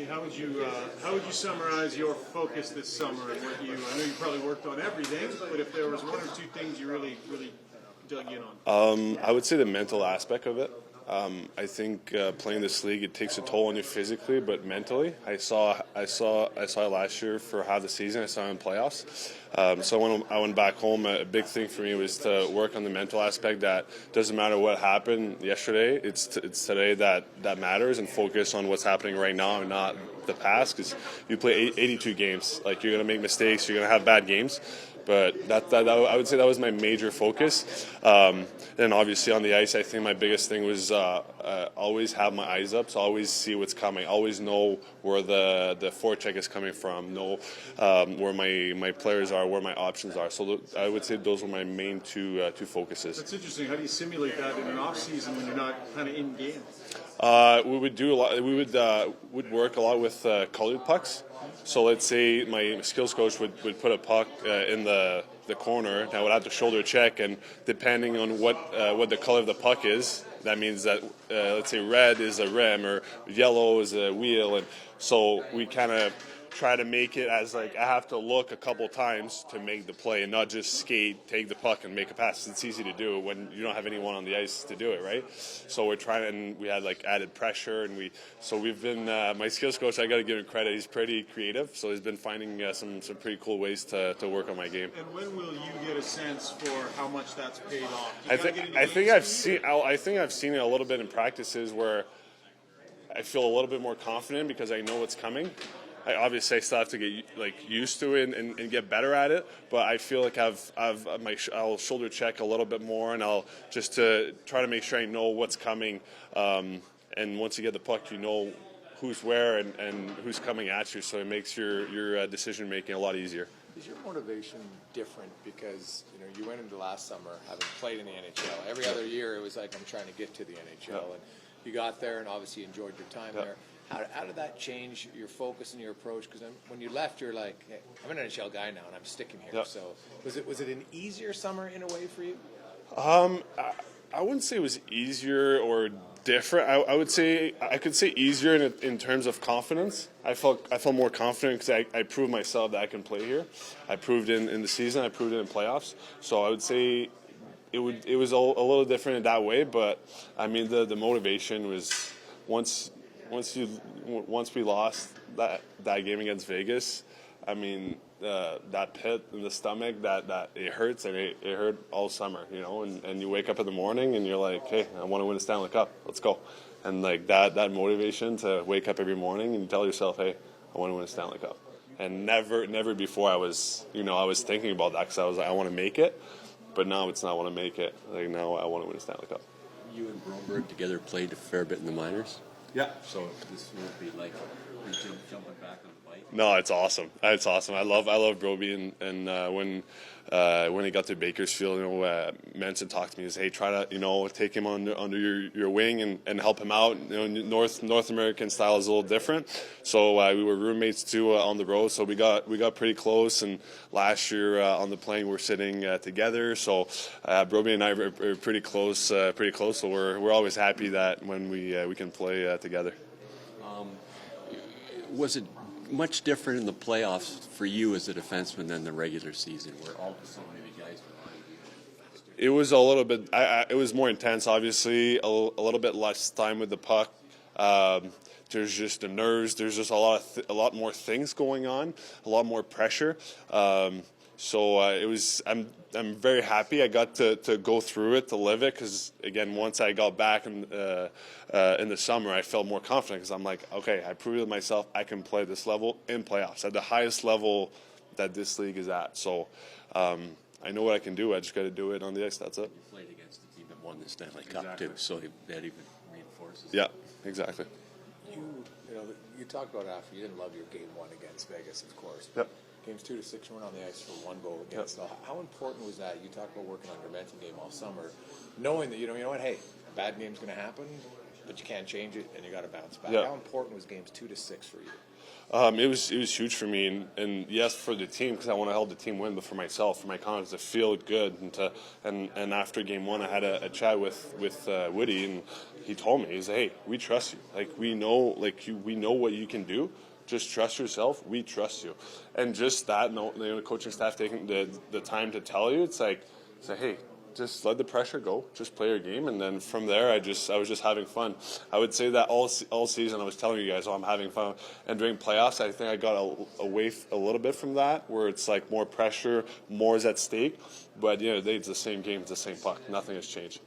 Vinny, how would you summarize your focus this summer? And what I know you probably worked on everything, but if there was one or two things you really dug in on. I would say the mental aspect of it. I think playing this league, it takes a toll on you physically, but mentally. I saw it last year for half the season. I saw it in playoffs. So when I went back home, a big thing for me was to work on the mental aspect. That doesn't matter what happened yesterday. It's today that matters, and focus on what's happening right now and not the past. Because you play 82 games, like you're gonna make mistakes, you're gonna have bad games. But that I would say that was my major focus. And obviously on the ice, I think my biggest thing was always have my eyes up, so always see what's coming, always know where the forecheck is coming from, know where my players are, where my options are. So I would say those were my main two focuses. That's interesting. How do you simulate that in an off season when you're not kind of in game? We would do a lot. We would work a lot with colored pucks. So let's say my skills coach would put a puck in the corner, and I would have to shoulder check, and depending on what the color of the puck is, that means that let's say red is a rim or yellow is a wheel, and so we kind of try to make it as like I have to look a couple times to make the play and not just skate, take the puck, and make a pass. It's easy to do when you don't have anyone on the ice to do it, right? So we're trying, and we had like added pressure, and we've been my skills coach. I got to give him credit. He's pretty creative, so he's been finding some pretty cool ways to work on my game. And when will you get a sense for how much that's paid off? I think I've seen it a little bit in practices where I feel a little bit more confident because I know what's coming. Obviously, I still have to get used to it and get better at it. But I feel like I'll shoulder check a little bit more, and I'll just to try to make sure I know what's coming. And once you get the puck, you know who's where and who's coming at you, so it makes your decision making a lot easier. Is your motivation different because you went into last summer having played in the NHL? Every other year, it was like I'm trying to get to the NHL, and you got there and obviously enjoyed your time there. How did that change your focus and your approach? Because when you left, you're like, hey, I'm an NHL guy now, and I'm sticking here. So was it an easier summer in a way for you? I wouldn't say it was easier or different. I would say I could say easier in terms of confidence. I felt more confident because I proved myself that I can play here. I proved in the season. I proved it in playoffs. So I would say it was a little different in that way. But I mean the motivation was once we lost that game against Vegas, I mean that pit in the stomach that it hurts, and it hurt all summer, and you wake up in the morning and you're like, hey, I want to win a Stanley Cup, let's go. And like that motivation to wake up every morning and tell yourself, hey, I want to win a Stanley Cup. And never before I was thinking about that because I was like, I want to make it, but now it's not I want to make it. Like now I want to win a Stanley Cup. You and Broberg together played a fair bit in the minors. Yeah. So this won't be like jumping back on the bike. No, it's awesome. It's awesome. I love Broby, and when he got to Bakersfield, Vincent talked to me and said, hey, try to take him under your wing and help him out. North American style is a little different. So we were roommates too on the road, so we got pretty close. And last year on the plane we're sitting together. So Broby and I are pretty close. So we're always happy that when we can play together. Was it much different in the playoffs for you as a defenseman than the regular season, where all of a sudden maybe guys were on you? It was a little bit. It was more intense, obviously. A little bit less time with the puck. There's just the nerves. There's just a lot more things going on. A lot more pressure. So it was. I'm very happy I got to go through it, to live it, because again, once I got back in the summer, I felt more confident because I'm like, okay, I proved to myself I can play this level in playoffs at the highest level that this league is at. So I know what I can do. I just got to do it on the ice. That's it. You played against the team that won the Stanley Cup too, so that even reinforces. Yeah, exactly. You talked about after you didn't love your game one against Vegas, of course. Yep. Games 2 to 6, you went on the ice for one goal against. Yep. So how important was that? You talked about working on your mental game all summer, knowing that you know what, hey, a bad game's going to happen. but you can't change it, and you got to bounce back. Yeah. How important was games 2 to 6 for you? It was huge for me, and yes, for the team because I want to help the team win, but for myself, for my confidence to feel good, and after game 1, I had a chat with Woody, and he told me, he's like, hey, we trust you, like we know what you can do. Just trust yourself. We trust you, and just that, the coaching staff taking the time to tell you, it's like, say, hey, just let the pressure go. Just play your game, and then from there, I was just having fun. I would say that all season, I was telling you guys, I'm having fun. And during playoffs, I think I got away a little bit from that, where it's like more pressure, more is at stake. But it's the same game, it's the same puck. Nothing has changed.